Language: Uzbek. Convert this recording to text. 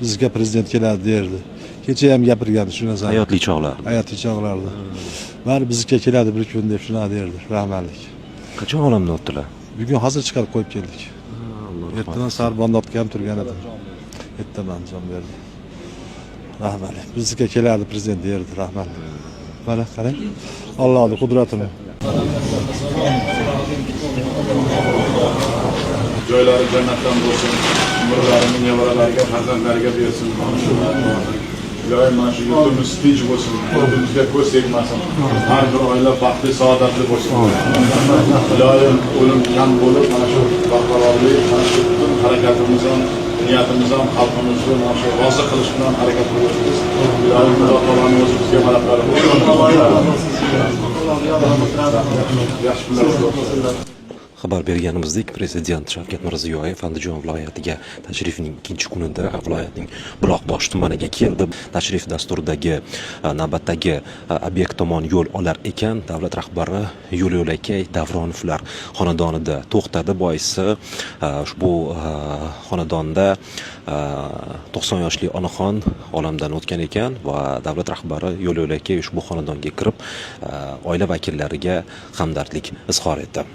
bizga prezident keladi derdi. Kecha ham gapirgan shu narsani. Hayotli chog'lar. Hayotli chog'larda. Bari bizga keladi bir kun deb shuna derdi. Rahmatlik. Qachon olamdan o'tdilar? Bugun hozir chiqarib qo'yib keldik. Ertadan Sarbonda ham turgan edim. Ertadan jon berdi. Rahmatlik. Bizga keladi prezident derdi. Rahmatlik. Mana qarang. Allohning qudratini. Joylari jannatdan bo'lsin, umrlarini nevaralariga, farzandlariga bersin. Iloyim mana shu yurtimiz tinch bo'lsin, yurtimizga ko'z tegmasin. Har bir oila baxtli, saodatli bo'lsin. Iloyim o'lim kam bo'lib, mana shu barqarorlik, mana shu butun harakatimiz ham, niyatimiz ham xalqimizni mana shu rozi qilish bilan harakat qilamiz. Iloyim Xudo taoloning o'zi bizga madadkor bo'lsin. Yaxshi kunlar. Xabar berganimizdek, Prezident Shavkat Mirziyoyev Andijon viloyatiga tashrifining ikkinchi kunida viloyatning Buloqbosh tumaniga keldi. Tashrif dasturidagi navbatdagi obyekt tomon yo'l olar ekan, davlat rahbari Yo'l-yo'lakay Davronovlar xonadonida to'xtadi. Boisi ushbu xonadonda 90 yoshli onaxon olamdan o'tgan ekan va davlat rahbari Yo'l-yo'lakay ushbu xonadonga kirib, oila vakillariga hamdardlik izhor etdi.